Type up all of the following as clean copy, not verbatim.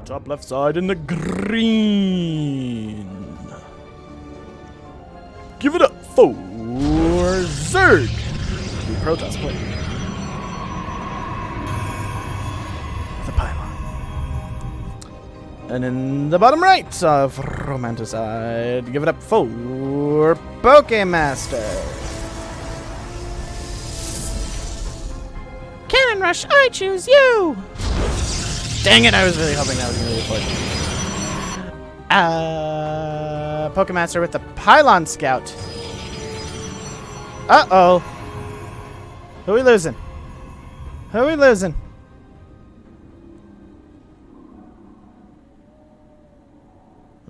top left side in the green. Give it up for Zerg. The Protoss player. The pylon. And in the bottom right of Romanticide, give it up for Pokemaster. Cannon Rush, I choose you! Dang it, I was really hoping that was going to be a point. Pokemaster with the Pylon Scout. Uh-oh. Who are we losing? Who are we losing?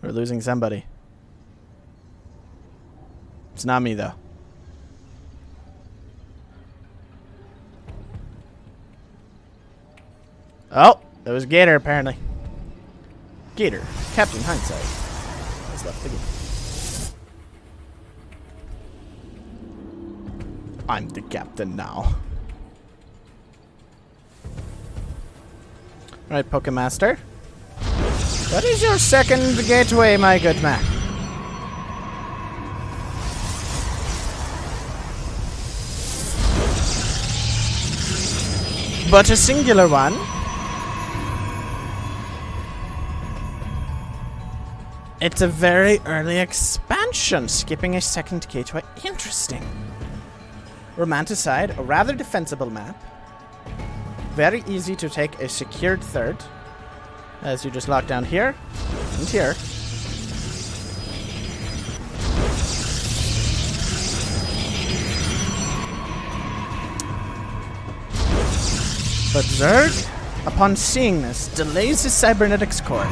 We're losing somebody. It's not me, though. Oh, it was Gator, apparently. Gator, Captain Hindsight, has left the game. I'm the captain now. Alright, Pokemaster. What is your second gateway, my good man? But a singular one. It's a very early expansion, skipping a second gateway. Interesting. Romanticide, a rather defensible map. Very easy to take a secured third, as you just lock down here and here. But Zerg, upon seeing this, delays his cybernetics core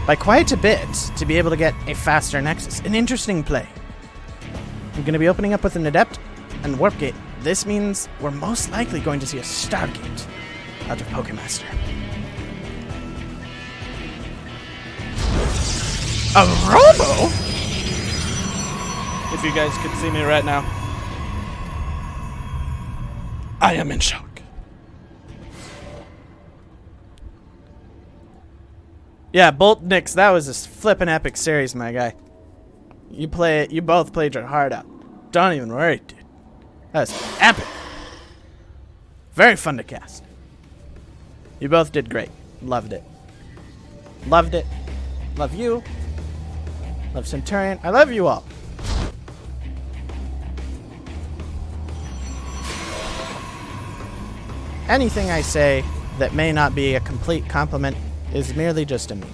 by quite a bit to be able to get a faster nexus. An interesting play. I'm going to be opening up with an Adept and Warp Gate. This means we're most likely going to see a Stargate out of Pokemaster. A Robo? If you guys could see me right now, I am in shock. Yeah, Bolt Nix, that was a flippin' epic series, my guy. You both played your heart out. Don't even worry, dude. That was epic. Very fun to cast. You both did great. Loved it. Loved it. Love you. Love Centurion. I love you all. Anything I say that may not be a complete compliment is merely just a meme.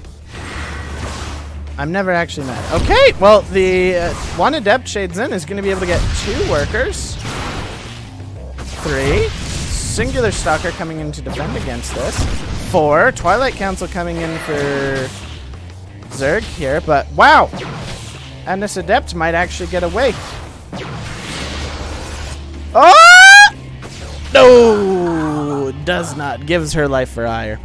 I'm never actually mad. Okay, well, the one Adept shades in is going to be able to get 2 workers. 3. Singular Stalker coming in to defend against this. 4. Twilight Council coming in for Zerg here, but wow! And this Adept might actually get away. Oh! No! Does not. Gives her life for hire.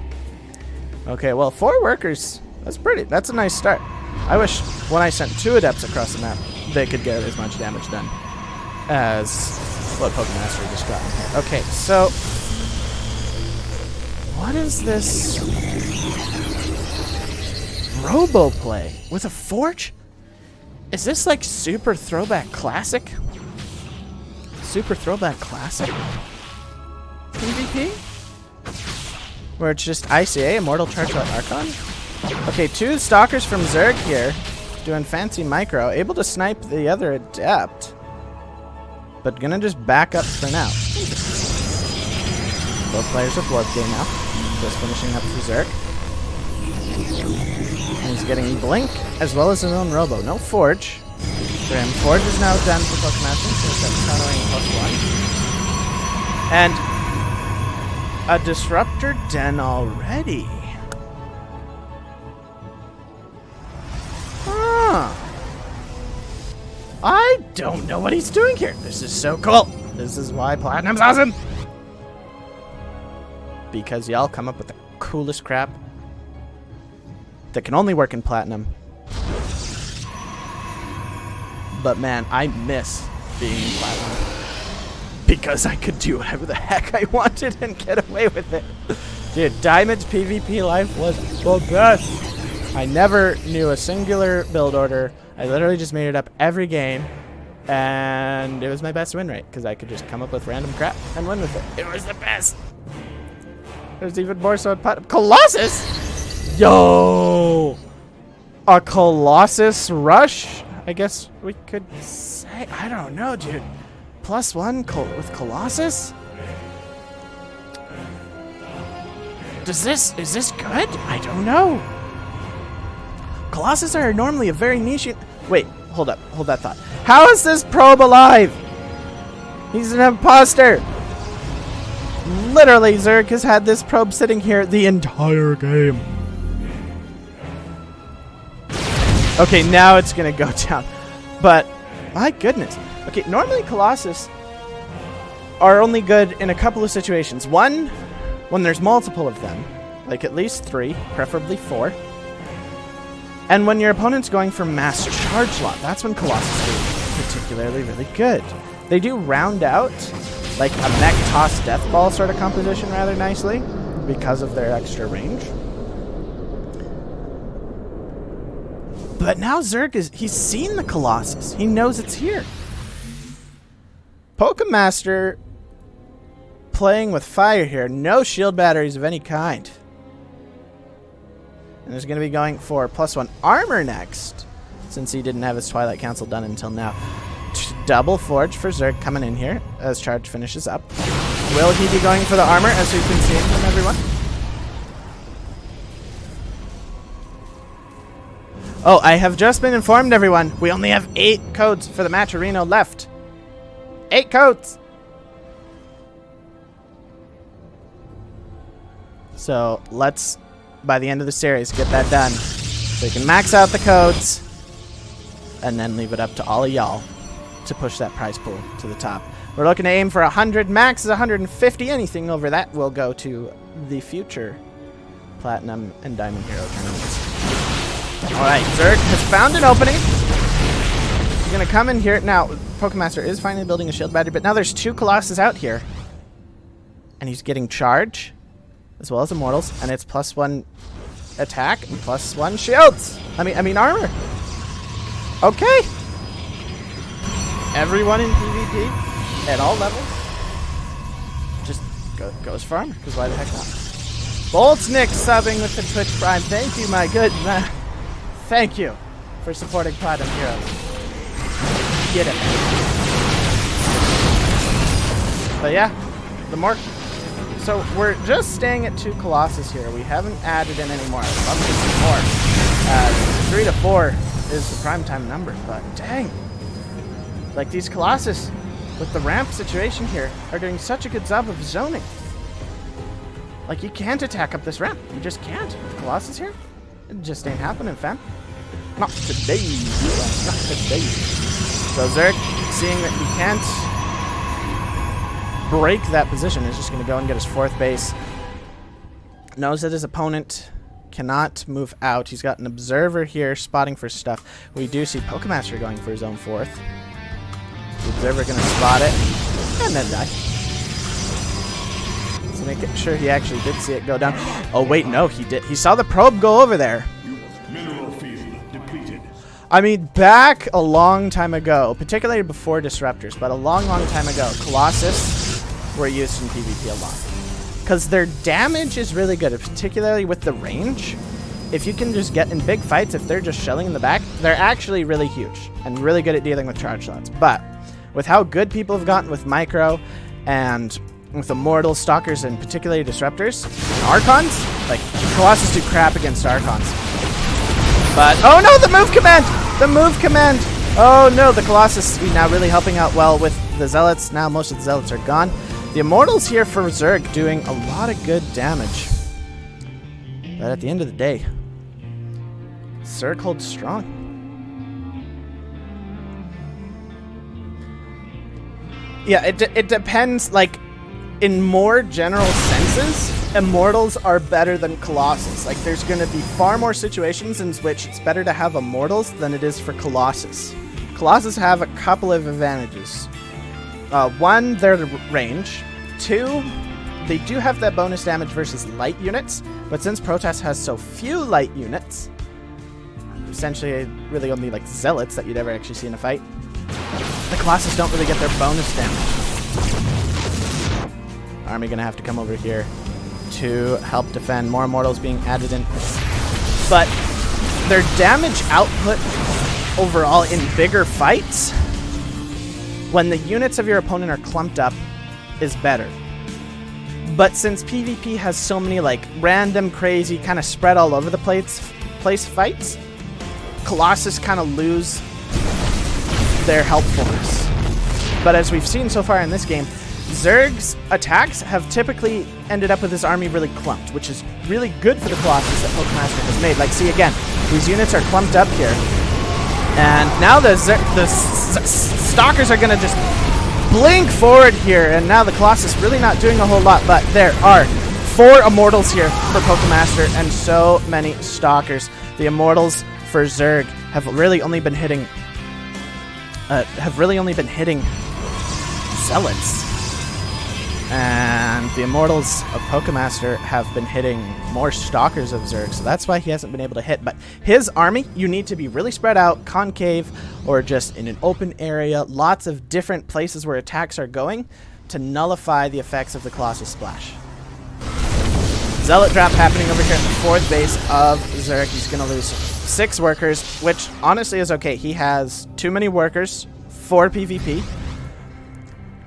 Okay, well, 4 workers. That's a nice start. I wish when I sent 2 Adepts across the map, they could get as much damage done as what Pokemaster just got in here. Okay, so what is this Robo play with a Forge? Is this like Super Throwback Classic? Super Throwback Classic? PvP? Where it's just ICA, Immortal Chargelight Archon? Okay, 2 Stalkers from Zerg here, doing fancy micro, able to snipe the other Adept, but gonna just back up for now. Both players with Warp Gate now, just finishing up for Zerg. And he's getting Blink, as well as his own Robo. No Forge for him. Forge is now done for Pokemaster, so he's got countering +1. And a Disruptor Den already. Huh. I don't know what he's doing here. This is so cool. This is why Platinum's awesome. Because y'all come up with the coolest crap that can only work in Platinum. But man, I miss being in Platinum. Because I could do whatever the heck I wanted and get away with it. Dude, Diamond's PvP life was the best. I never knew a singular build order. I literally just made it up every game. And it was my best win rate because I could just come up with random crap and win with it. It was the best. There's even more so at Colossus? Yo! A Colossus rush? I guess we could say. I don't know, dude. +1 with Colossus? Is this good? I don't know. Colossus are normally a very niche. Wait, hold up. Hold that thought. How is this probe alive? He's an imposter. Literally, Zerg has had this probe sitting here the entire game. Okay, now it's gonna go down. But, my goodness. Okay, normally Colossus are only good in a couple of situations. One, when there's multiple of them. Like at least 3, preferably 4. And when your opponent's going for mass charge lot, that's when Colossus are particularly really good. They do round out like a mech toss death ball sort of composition rather nicely because of their extra range. But now Zerg he's seen the Colossus. He knows it's here. Pokemaster playing with fire here. No shield batteries of any kind. And is going to be going for +1 armor next, since he didn't have his Twilight Council done until now. Double Forge for Zerg coming in here as charge finishes up. Will he be going for the armor, as we've been seeing from everyone? Oh, I have just been informed, everyone. We only have 8 codes for the match arena left. 8 codes! So let's, by the end of the series, get that done. So we can max out the codes and then leave it up to all of y'all to push that prize pool to the top. We're looking to aim for 100. Max is 150. Anything over that will go to the future Platinum and Diamond Hero tournaments. Alright, Zerg has found an opening. He's going to come in here. Now, Pokemaster is finally building a shield battery, but now there's 2 Colossus out here. And he's getting charge, as well as Immortals, and it's +1 attack and +1 shields. I mean armor. Okay. Everyone in PvP at all levels just goes for armor, because why the heck not? Boltznick subbing with the Twitch Prime. Thank you, my good man. Thank you for supporting Platinum Heroes. Get it. But yeah, the more. So we're just staying at 2 Colossus here. We haven't added in any more. I'd love to see more. 3 to 4 is the prime time number, but dang. Like these Colossus with the ramp situation here are doing such a good job of zoning. Like you can't attack up this ramp. You just can't. With Colossus here, it just ain't happening, fam. Not today. Not today. So Zerg, seeing that he can't break that position, is just going to go and get his 4th base. Knows that his opponent cannot move out. He's got an observer here spotting for stuff. We do see Pokemaster going for his own 4th. The observer going to spot it and then die. So make sure he actually did see it go down. Oh wait, no, he did. He saw the probe go over there. Mineral field depleted. I mean, back a long time ago, particularly before Disruptors, but a long time ago, Colossus were used in PvP a lot. Because their damage is really good, particularly with the range. If you can just get in big fights, if they're just shelling in the back, they're actually really huge and really good at dealing with charge shots. But with how good people have gotten with Micro and with Immortal, Stalkers, and particularly Disruptors, and Archons, like, Colossus do crap against Archons. But, oh no, the move command! The move command! Oh no, the Colossus is now really helping out well with the Zealots. Now most of the Zealots are gone. The Immortals here for Zerg doing a lot of good damage. But at the end of the day, Zerg holds strong. Yeah, it depends, like, in more general senses, Immortals are better than Colossus. Like, there's going to be far more situations in which it's better to have Immortals than it is for Colossus. Colossus have a couple of advantages. 1, their range. 2, they do have that bonus damage versus light units, but since Protoss has so few light units, essentially really only like zealots that you'd ever actually see in a fight, the Colossus don't really get their bonus damage. Army gonna have to come over here to help defend. More Immortals being added in. But their damage output overall in bigger fights, when the units of your opponent are clumped up, is better. But since PvP has so many like random, crazy, kind of spread all over the place fights, Colossus kind of lose their helpfulness. But as we've seen so far in this game, Zerg's attacks have typically ended up with his army really clumped, which is really good for the Colossus that Pokemaster has made. Like, see again, these units are clumped up here, and now the Stalkers are going to just blink forward here, and now the Colossus really not doing a whole lot, but there are 4 Immortals here for Pokemaster and so many Stalkers. The Immortals for Zerg have really only been hitting Zealots. And the Immortals of Pokemaster have been hitting more Stalkers of Zerg, so that's why he hasn't been able to hit. But his army, you need to be really spread out, concave, or just in an open area, lots of different places where attacks are going to nullify the effects of the Colossus Splash. Zealot drop happening over here in the 4th base of Zerg. He's going to lose 6 workers, which honestly is okay. He has too many workers for PvP.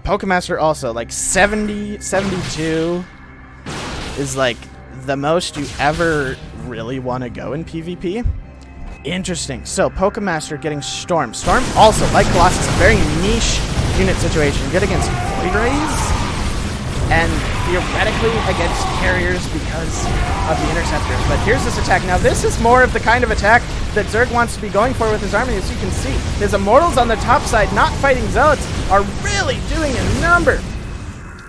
Pokemaster also, like 70, 72 is like the most you ever really want to go in PvP. Interesting. So Pokemaster getting Storm. Storm also, like Colossus, a very niche unit situation. Good against Void Rays and theoretically against carriers because of the interceptors. But here's this attack. Now this is more of the kind of attack that Zerg wants to be going for with his army, as you can see. His Immortals on the top side, not fighting Zealots, are really doing a number.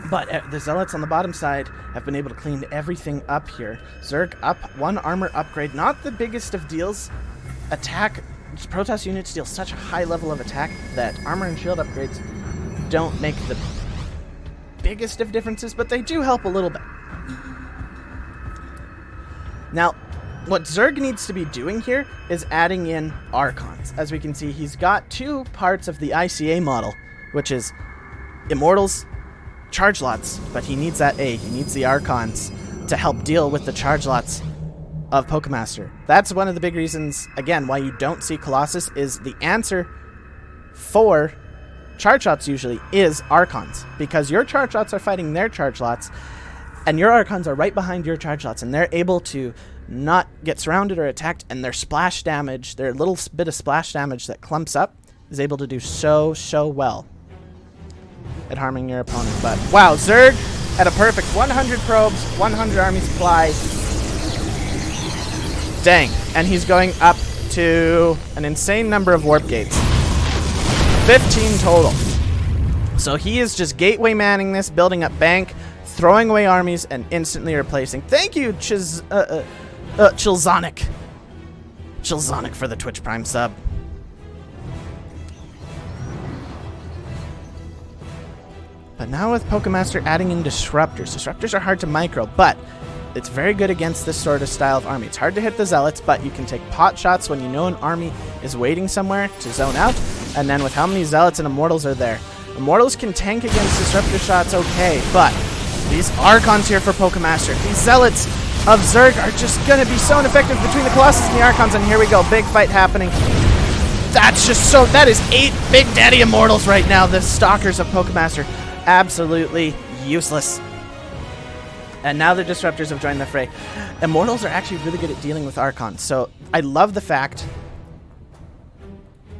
But the Zealots on the bottom side have been able to clean everything up here. Zerg up 1 armor upgrade, not the biggest of deals. Attack, Protoss units deal such a high level of attack that armor and shield upgrades don't make the biggest of differences, but they do help a little bit. Now, what Zerg needs to be doing here is adding in Archons. As we can see, he's got 2 parts of the ICA model, which is Immortals, Charge Lots, but he needs that A. He needs the Archons to help deal with the Charge Lots of Pokemaster. That's one of the big reasons, again, why you don't see Colossus, is the answer for Charge Lots usually is Archons, because your Charge Lots are fighting their Charge Lots, and your Archons are right behind your Charge Lots, and they're able to not get surrounded or attacked, and their splash damage, their little bit of splash damage that clumps up, is able to do so well at harming your opponent. But wow, Zerg at a perfect 100 probes, 100 army supplies. Dang, and he's going up to an insane number of warp gates. 15 total. So he is just gateway manning this, building up bank, throwing away armies, and instantly replacing. Thank you, Chilzonic. Chilzonic for the Twitch Prime sub. But now with Pokemaster adding in Disruptors. Disruptors are hard to micro, but it's very good against this sort of style of army. It's hard to hit the Zealots, but you can take pot shots when you know an army is waiting somewhere to zone out. And then with how many Zealots and Immortals are there, Immortals can tank against Disruptor shots okay, but these Archons here for Pokemaster, these Zealots of Zerg are just going to be so ineffective between the Colossus and the Archons, and here we go, big fight happening. That's just so, that is 8 Big Daddy Immortals right now, the Stalkers of Pokemaster. Absolutely useless. And now the Disruptors have joined the fray. Immortals are actually really good at dealing with Archons, so I love the fact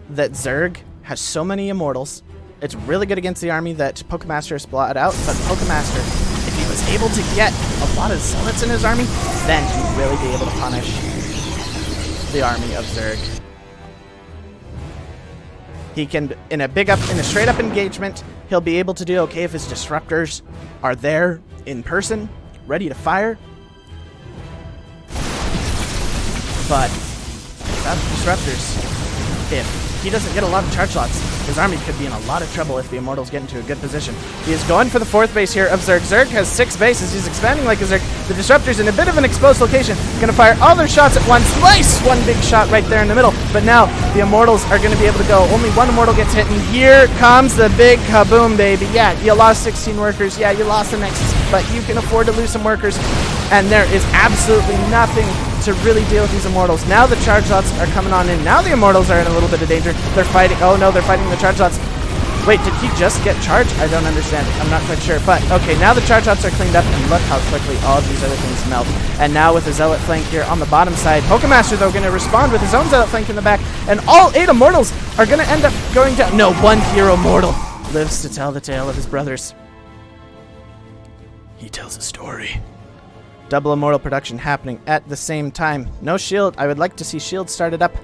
that Zerg has so many Immortals. It's really good against the army that Pokemaster has blotted out, but Pokemaster, if he was able to get a lot of Zealots in his army, then he'd really be able to punish the army of Zerg. He can, in a straight up engagement, he'll be able to do okay if his Disruptors are there in person, ready to fire. But without the Disruptors, if he doesn't get a lot of charge slots. His army could be in a lot of trouble if the Immortals get into a good position. He is going for the 4th base here of Zerg. Zerg has 6 bases. He's expanding like a Zerg. The Disruptor's in a bit of an exposed location. Going to fire all their shots at once. Slice! One big shot right there in the middle. But now the Immortals are going to be able to go. Only one Immortal gets hit, and here comes the big kaboom, baby. Yeah, you lost 16 workers. Yeah, you lost the Nexus, but you can afford to lose some workers, and there is absolutely nothing to really deal with these Immortals. Now the charge lots are coming on in. Now the Immortals are in a little bit of danger. They're fighting. Oh no, they're fighting the charge lots. Wait, did he just get charged? I don't understand. I'm not quite sure. But okay, now the charge lots are cleaned up, and look how quickly all of these other things melt. And now with the Zealot flank here on the bottom side, Pokemaster though going to respond with his own Zealot flank in the back, and all 8 Immortals are going to end up going down. No, one hero mortal lives to tell the tale of his brothers. He tells a story. Double Immortal production happening at the same time. No shield. I would like to see shield started up,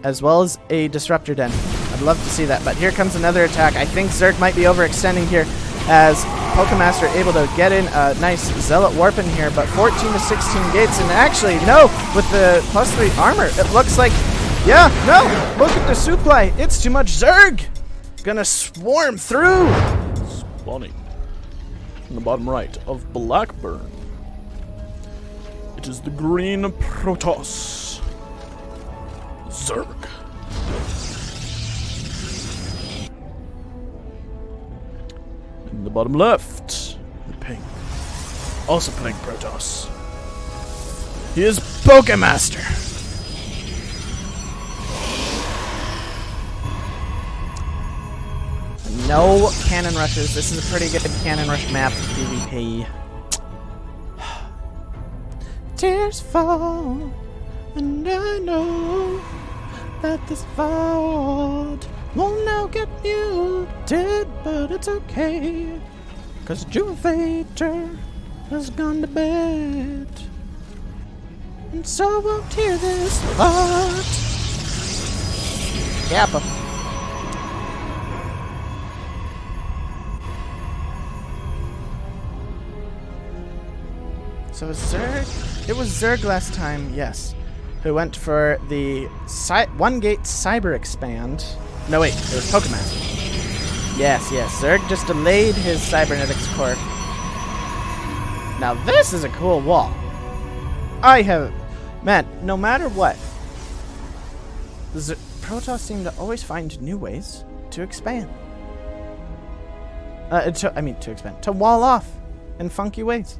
as well as a Disruptor Den. I'd love to see that. But here comes another attack. I think Zerg might be overextending here, as Pokemaster able to get in a nice Zealot warp in here. But 14 to 16 gates, and actually, no, with the +3 armor, it looks like, yeah, no, look at the supply. It's too much Zerg. Gonna swarm through. Spawning in the bottom right of Blackburn. It is the green Protoss. Zerg. In the bottom left, the pink. Also playing Protoss. He is Pokemaster. No cannon rushes. This is a pretty good cannon rush map for PvP. Tears fall, and I know that this vault won't now get muted, but it's okay, 'cause Juvator has gone to bed, and so won't hear this vault. Kappa. So it was Zerg last time, yes, who went for the 1-gate cyber expand. No wait, it was Pokemaster. Yes, Zerg just delayed his cybernetics core. Now this is a cool wall. Man, no matter what, Protoss seem to always find new ways to expand. To wall off in funky ways.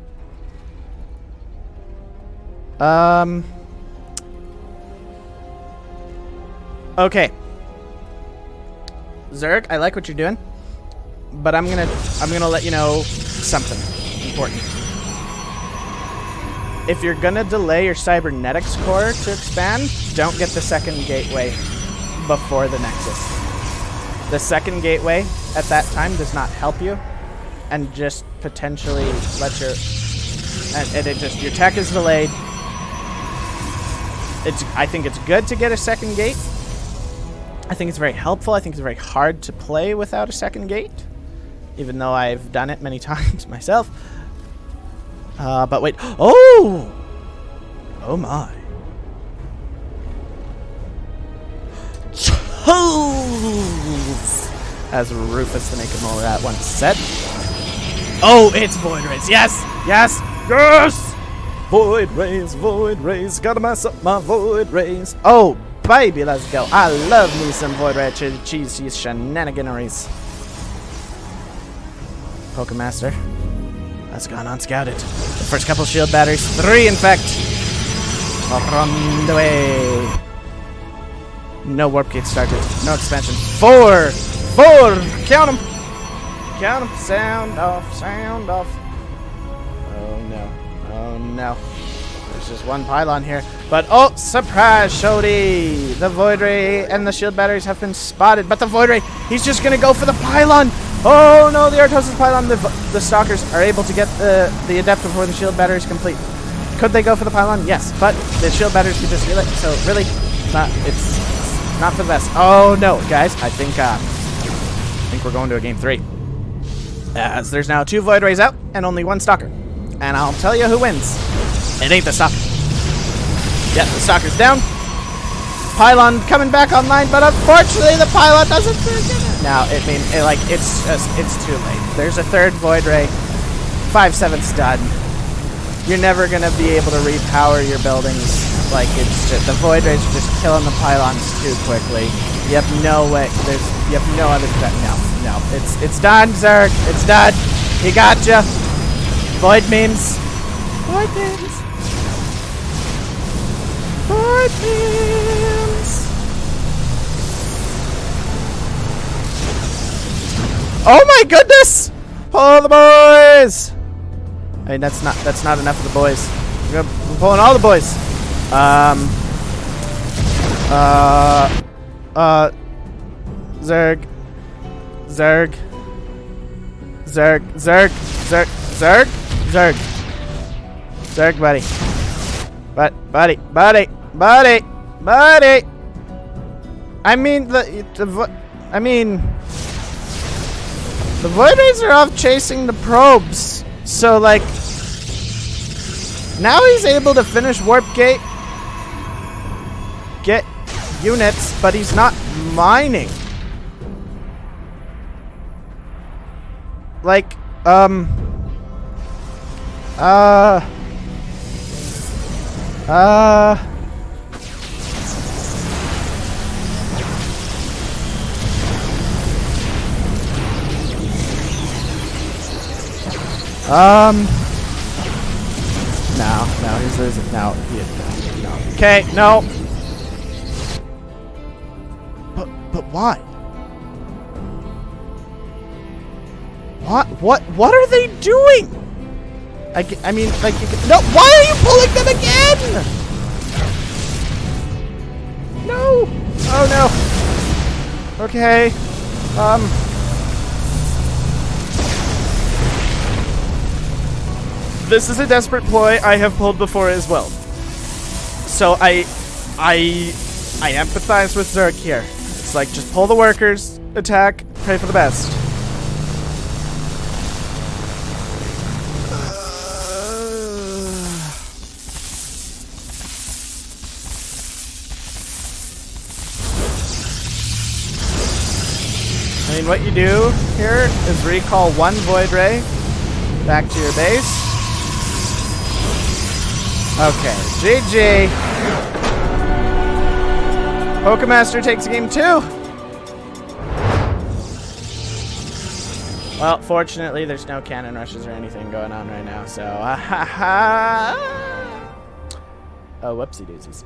Okay. Zerg, I like what you're doing, but I'm gonna let you know something important. If you're gonna delay your cybernetics core to expand, don't get the 2nd gateway before the Nexus. The 2nd gateway at that time does not help you, and just potentially let your your tech is delayed. I think it's good to get a 2nd gate. I think it's very helpful. I think it's very hard to play without a 2nd gate, even though I've done it many times myself. But wait. Oh my. As Rufus the Naked Mole Rat once said. Oh, it's Void Rays. Yes! Void Rays, gotta mess up my Void Rays. Oh, baby, let's go. I love me some Void Ray cheese shenaniganeries. Pokemaster has gone unscouted. The first couple shield batteries, 3 in fact, are on the way. No warp gate started, no expansion. 4! Count them! Sound off. Oh no. There's just one pylon here. But oh, surprise, Shody! The Void Ray and the shield batteries have been spotted. But the Void Ray, he's just gonna go for the pylon! Oh no, the Artosis pylon. The Stalkers are able to get the Adept before the shield battery is complete. Could they go for the pylon? Yes, but the shield batteries could just heal it. So really, it's not for the best. Oh no, guys, I think we're going to a game 3. As there's now 2 Void Rays out and only 1 Stalker. And I'll tell you who wins. It ain't the Stalker. Yeah, the Stalker's down. pylon coming back online, but unfortunately the pylon doesn't freaking it. Now, it's too late. There's a third Void Ray. 5/7's done. You're never gonna be able to repower your buildings. Like, it's just, the Void Rays are just killing the pylons too quickly. You have no way, you have no other, no, it's done, Zerg, it's done. He gotcha. Void memes. Void memes. Void memes. Oh my goodness! Pull the boys! I mean, that's not enough of the boys. We're pulling all the boys. Zerg. Zerg. Zerg. Zerg. Zerg. Zerg. Zerg. Zerg, buddy. Buddy. Buddy. Buddy. Buddy. I mean, the Void Rays are off chasing the probes. So, like, now he's able to finish Warp Gate, get units, but he's not mining. Like, no, he's losing. No. Okay, no. But why? What are they doing? I mean, like, no, why are you pulling them again? No. Oh no. Okay. This is a desperate ploy I have pulled before as well. So I empathize with Zerg here. It's like, just pull the workers, attack, pray for the best. I mean, what you do here is recall one Void Ray back to your base. Okay, GG. Pokemaster takes game 2. Well, fortunately, there's no cannon rushes or anything going on right now, so oh, whoopsie daisies.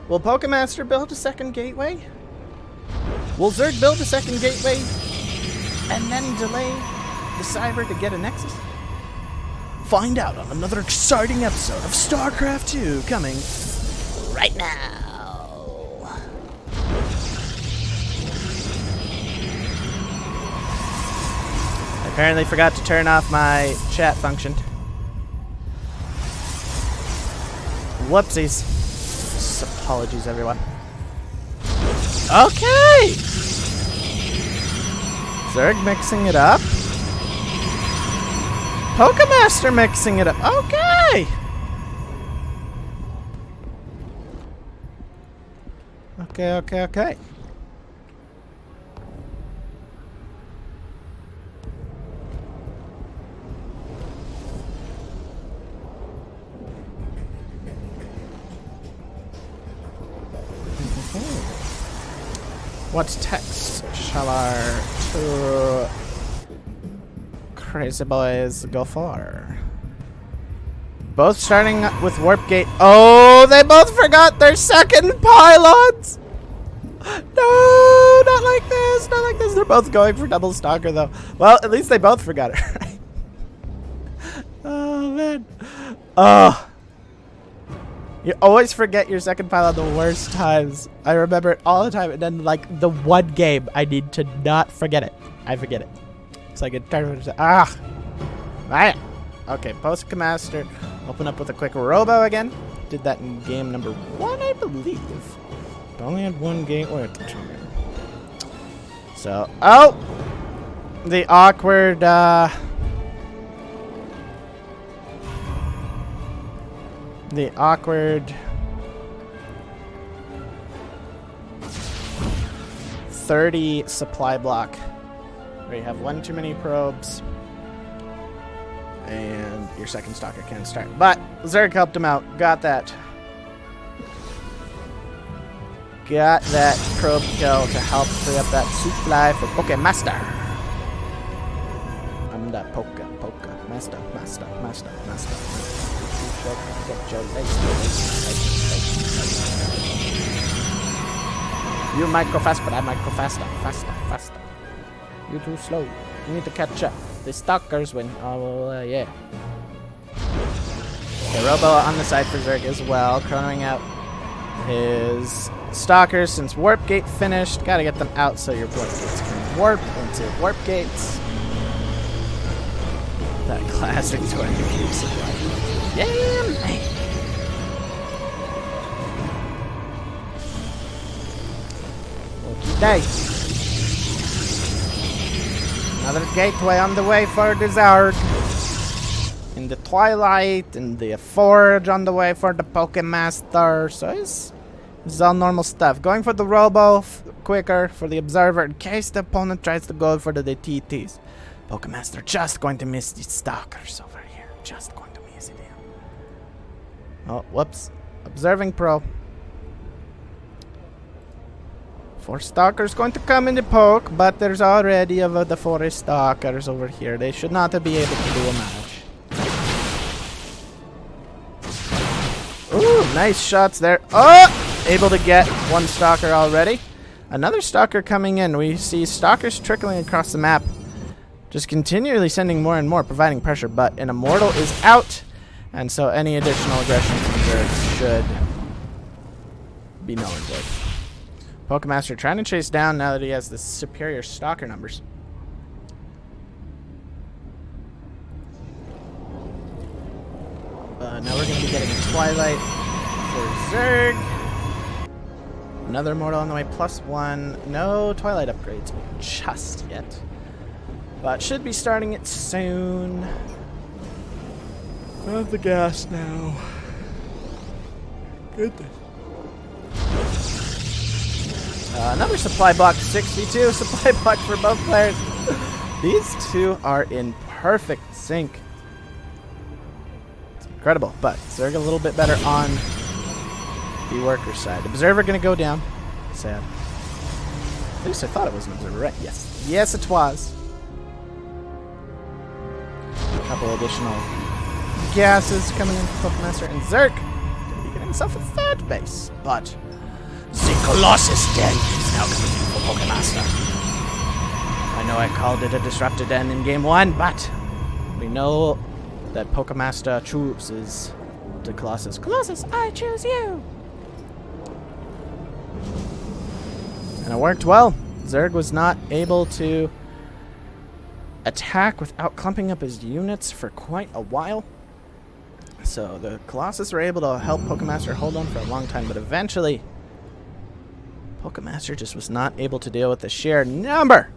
Will Pokemaster build a second gateway? Will Zerg build a second gateway and then delay the Cyber to get a Nexus? Find out on another exciting episode of StarCraft 2 coming right now. I apparently forgot to turn off my chat function. Whoopsies. Just apologies, everyone. Okay! Zerg mixing it up. Pokemaster mixing it up. Okay! Okay. What text shall our two crazy boys go for? Both starting with Warp Gate. Oh, they both forgot their second pylons! No, not like this, not like this. They're both going for double stalker though. Well, at least they both forgot it, right? Oh, man. Oh. You always forget your second pylon the worst times. I remember it all the time, and then like the one game I need to not forget it. I forget it. It's like it turns into right. Okay, Pokemaster. Open up with a quick robo again. Did that in game number 1, I believe. But only had one gateway at the time. So, oh! The awkward, the awkward 30 supply block where you have one too many probes and your second stalker can't start. But Zerg helped him out. Got that. Got that probe kill to help free up that supply for Pokemaster. I'm the Pokemaster. You might go fast, but I might go faster. Faster. You're too slow. You need to catch up. The stalkers win. Oh, yeah. Okay, Robo on the side for Zerg as well. Chronoing out his stalkers since Warp Gate finished. Gotta get them out so your Warp Gates can warp into Warp Gates. That classic 20 cubes of life. Yeah, man. Okay. Another gateway on the way for the Zerg. In the Twilight, and the Forge on the way for the Pokemaster. So it's all normal stuff. Going for the Robo quicker for the Observer in case the opponent tries to go for the TTs. Pokemaster just going to miss the Stalkers over here. Just going to miss it. Oh, whoops. Observing Pro. 4 Stalkers going to come in the poke, but there's already the 4 Stalkers over here. They should not be able to do a match. Ooh, nice shots there. Oh! Able to get 1 Stalker already. Another Stalker coming in. We see Stalkers trickling across the map. Just continually sending more and more, providing pressure, but an Immortal is out. And so any additional aggression from Zerg should be null and void. Pokemaster trying to chase down now that he has the superior Stalker numbers. Now we're going to be getting Twilight for Zerg. Another Immortal on the way, +1. No Twilight upgrades just yet. But should be starting it soon. I have the gas now. Goodness. Another supply block, 62 supply block for both players. These two are in perfect sync. It's incredible, but Zerg a little bit better on the worker side. Observer gonna go down. Sad. At least I thought it was an Observer, right? Yes. Yes, it was. A couple additional gases coming in for Pokemaster, and Zerg gonna be getting himself a 3rd base, but the Colossus Den is now coming in for Pokemaster. I know I called it a disrupted den in game 1, but we know that Pokemaster chooses the Colossus. Colossus, I choose you! And it worked well. Zerg was not able to attack without clumping up his units for quite a while. So the Colossus were able to help Pokemaster hold on for a long time, but eventually Pokemaster just was not able to deal with the sheer number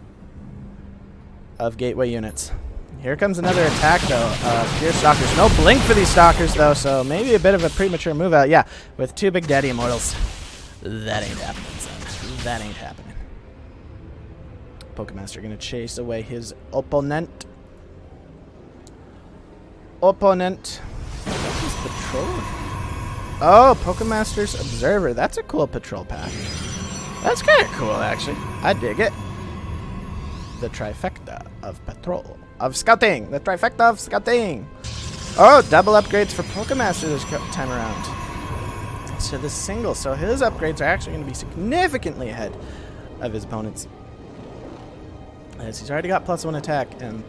of gateway units. Here comes another attack, though. Pure Stalkers. No blink for these Stalkers, though, so maybe a bit of a premature move out. Yeah, with 2 Big Daddy Immortals. That ain't happening, son. That ain't happening. Pokemaster gonna chase away his opponent. He's patrolling. Oh, Pokemaster's Observer. That's a cool patrol pack. That's kind of cool, actually. I dig it. The trifecta of patrol. Of scouting. The trifecta of scouting. Oh, double upgrades for Pokemaster this time around. So the single. So his upgrades are actually going to be significantly ahead of his opponent's. As he's already got +1 attack and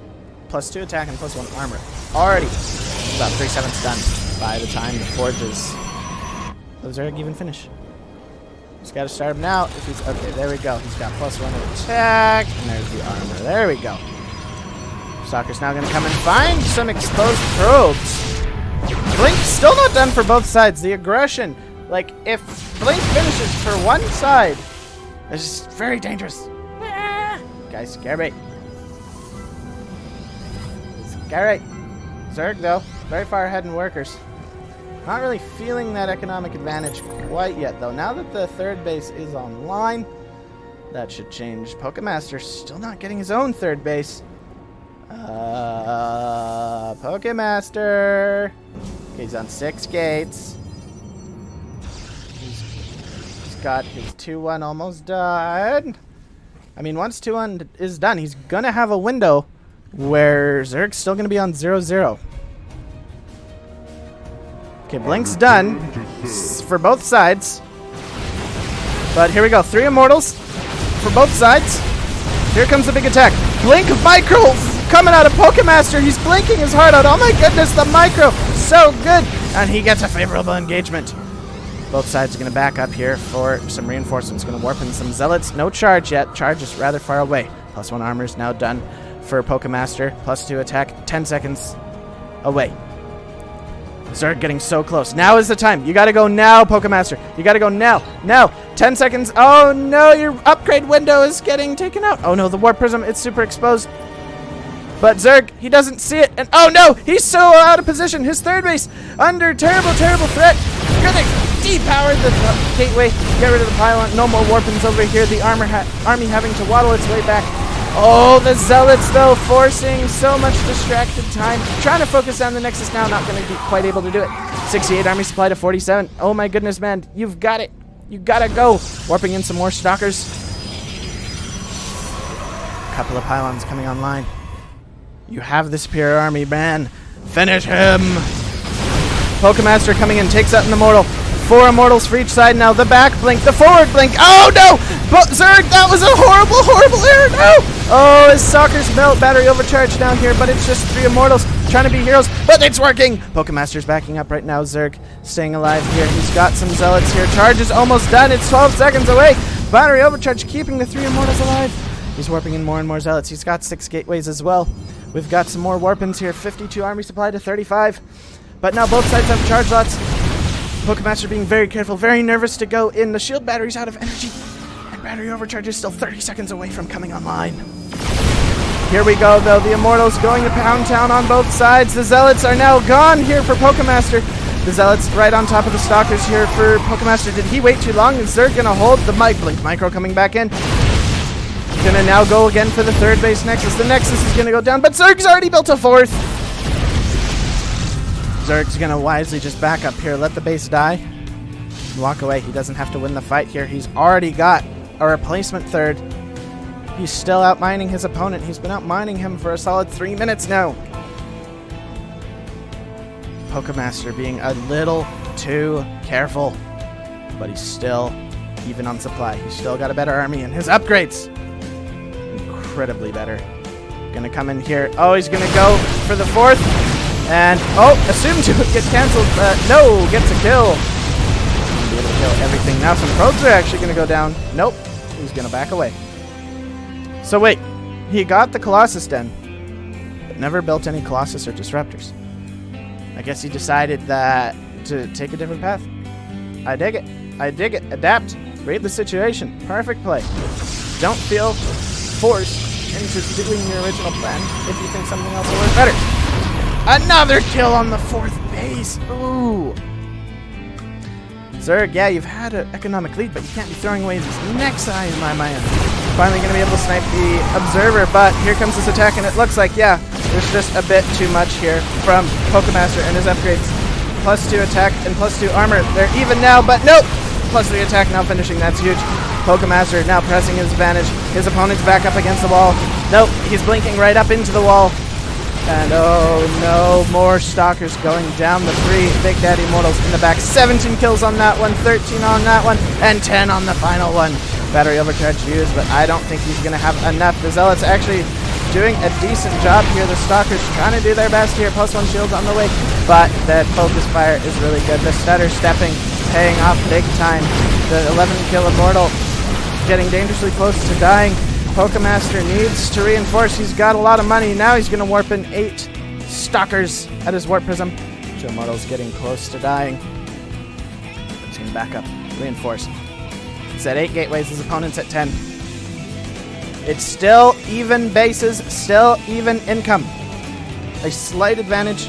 +2 attack and +1 armor. Already about 3/7 done by the time the forges of Zerg even finish. Just gotta start him now. If he's okay, there we go. He's got +1 attack, and there's the armor. There we go. Stalker's now gonna come and find some exposed probes. Blink still not done for both sides. The aggression, like if Blink finishes for one side, it's just very dangerous. Guys, scare me. Scary. Zerg though, very far ahead in workers. Not really feeling that economic advantage quite yet, though. Now that the third base is online, that should change. Pokemaster still not getting his own third base. Pokemaster. Okay, he's on 6 gates. He's got his 2-1 almost done. I mean, once 2-1 is done, he's going to have a window where Zerg's still going to be on 0-0. Okay, Blink's done for both sides. But here we go. 3 Immortals for both sides. Here comes the big attack. Blink Micro coming out of Pokemaster. He's blinking his heart out. Oh my goodness, the Micro. So good. And he gets a favorable engagement. Both sides are going to back up here for some reinforcements. Going to warp in some Zealots. No charge yet. Charge is rather far away. +1 armor is now done for Pokemaster. +2 attack. 10 seconds away. Zerg getting so close. Now is the time. You gotta go now, Pokemaster. You gotta go now. Now. 10 seconds. Oh no, your upgrade window is getting taken out. Oh no, the Warp Prism, it's super exposed. But Zerg, he doesn't see it. And oh no, he's so out of position. His third base under terrible, terrible threat. Gonna depower the gateway. Get rid of the pylon. No more Warpins over here. The army having to waddle its way back. Oh, the Zealots, though, forcing so much distracted time. Trying to focus on the Nexus now, not going to be quite able to do it. 68 army supply to 47. Oh, my goodness, man. You've got it. You gotta go. Warping in some more Stalkers. A couple of pylons coming online. You have the Superior Army, man. Finish him. Pokemaster coming in, takes out an Immortal. 4 Immortals for each side now. The back blink, the forward blink. Oh no! But Zerg, that was a horrible, horrible error. No! Oh, his Stalkers melt. Battery overcharged down here, but it's just 3 Immortals trying to be heroes, but it's working. Pokemaster's backing up right now. Zerg staying alive here. He's got some Zealots here. Charge is almost done. It's 12 seconds away. Battery overcharge keeping the 3 Immortals alive. He's warping in more and more Zealots. He's got 6 gateways as well. We've got some more Warpins here. 52 army supply to 35. But now both sides have charge lots. Pokemaster being very careful, very nervous to go in. The shield battery's out of energy. And battery overcharge is still 30 seconds away from coming online. Here we go, though. The Immortals going to Pound Town on both sides. The Zealots are now gone here for Pokemaster. The Zealots right on top of the Stalkers here for Pokemaster. Did he wait too long? Is Zerg going to hold? The Blink Micro coming back in. Going to now go again for the third base Nexus. The Nexus is going to go down, but Zerg's already built a 4th. Zerg's going to wisely just back up here, let the base die, and walk away. He doesn't have to win the fight here. He's already got a replacement 3rd. He's still outmining his opponent. He's been outmining him for a solid 3 minutes now. Pokemaster being a little too careful, but he's still even on supply. He's still got a better army, and his upgrades, incredibly better. Gonna come in here. Oh, he's gonna go for the 4th. And, oh, assumed to get cancelled. No, gets a kill. Be able to kill everything. Now some probes are actually going to go down. Nope. He's going to back away. So wait. He got the Colossus Den, but never built any Colossus or Disruptors. I guess he decided that to take a different path. I dig it. I dig it. Adapt. Read the situation. Perfect play. Don't feel forced into doing your original plan if you think something else will work better. Another kill on the 4th base. Ooh. Zerg, yeah, you've had an economic lead, but you can't be throwing away these next eyes, my man. Finally going to be able to snipe the Observer, but here comes this attack, and it looks like, yeah, there's just a bit too much here from Pokemaster and his upgrades. +2 attack and +2 armor. They're even now, but nope. +3 attack now finishing. That's huge. Pokemaster now pressing his advantage. His opponent's back up against the wall. Nope, he's blinking right up into the wall. And oh no, more Stalkers going down. The 3 Big Daddy Immortals in the back. 17 kills on that one, 13 on that one, and 10 on the final one. Battery overcharge used, but I don't think he's going to have enough. The Zealots actually doing a decent job here. The Stalkers trying to do their best here. +1 shields on the way, but that focus fire is really good. The Stutter stepping, paying off big time. The 11 kill Immortal getting dangerously close to dying. Pokemaster needs to reinforce. He's got a lot of money. Now he's going to warp in 8 Stalkers at his Warp Prism. Joe Mortal's getting close to dying. He's going to back up, reinforce. He's at 8 gateways. His opponent's at 10. It's still even bases, still even income. A slight advantage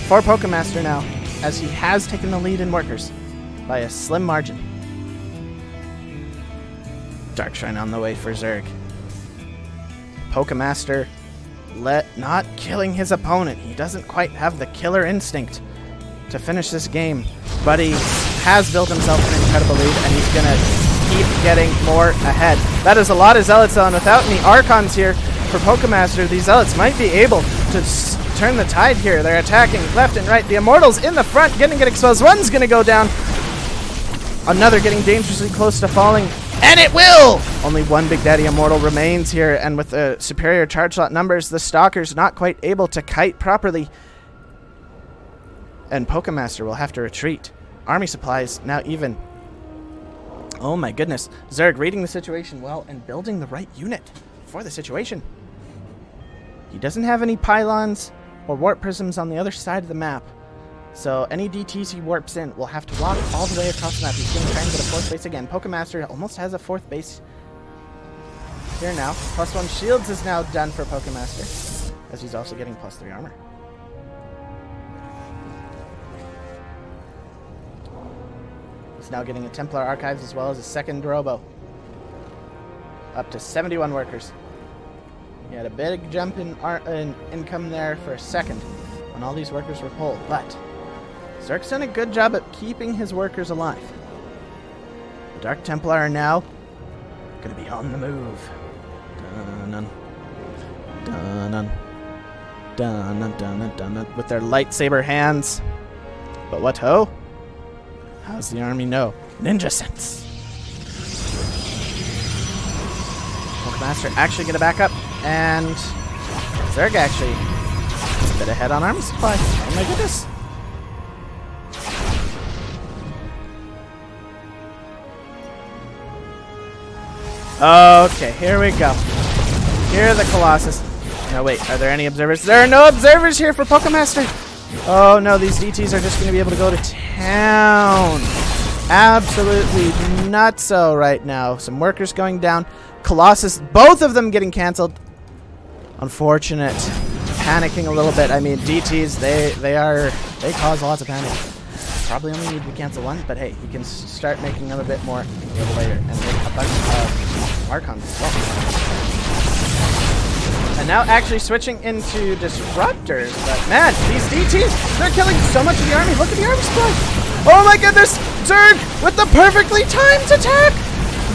for Pokemaster now. as he has taken the lead in workers by a slim margin. Dark Shrine on the way for Zerg. Pokemaster not killing his opponent. He doesn't quite have the killer instinct to finish this game, but he has built himself an incredible lead, and he's going to keep getting more ahead. That is a lot of Zealots on. Without any Archons here for Pokemaster, these Zealots might be able to turn the tide here. They're attacking left and right. The Immortals in the front getting exposed. One's going to go down. Another getting dangerously close to falling. And it will! Only one Big Daddy Immortal remains here, and with the superior charge slot numbers, the Stalker's not quite able to kite properly. And Pokemaster will have to retreat. Army supplies now even. Oh my goodness. Zerg reading the situation well and building the right unit for the situation. He doesn't have any pylons or warp prisms on the other side of the map. So any DTs he warps in will have to walk all the way across the map. He's going to try and get a 4th base again. Pokemaster almost has a 4th base here now. +1 shields is now done for Pokemaster, as he's also getting +3 armor. He's now getting a Templar Archives as well as a 2nd Robo. Up to 71 workers. He had a big jump in income there for a second when all these workers were pulled, but Zerg's done a good job at keeping his workers alive. The Dark Templar are now going to be on the move. Dun-dun. Dun-dun. Dun-dun, dun-dun, dun-dun, with their lightsaber hands. But what ho? How's the army know? Ninja sense. Pokemaster actually going to back up, and Zerg actually is a bit ahead on army supply. Oh my goodness. Okay, here we go. Here are the Colossus. No, wait, are there any observers? There are no observers here for Pokemaster. Oh no, these DTs are just going to be able to go to town. Absolutely nutso right now. Some workers going down. Colossus, both of them getting canceled. Unfortunate. Panicking a little bit. I mean, DTs, they cause lots of panic. Probably only need to cancel one, but hey, you can start making them a bit more a little later and make a bunch of Archons as well. And now actually switching into Disruptors, but man, these DTs, they're killing so much of the army. Look at the army supply. Oh my goodness, Zerg with the perfectly timed attack.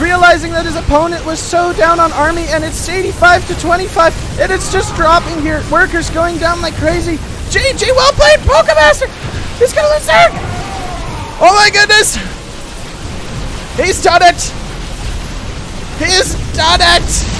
Realizing that his opponent was so down on army, and it's 85 to 25, and it's just dropping here. Workers going down like crazy. GG, well played, Pokemaster. He's gonna lose Zerg. Oh my goodness! He's done it! He's done it!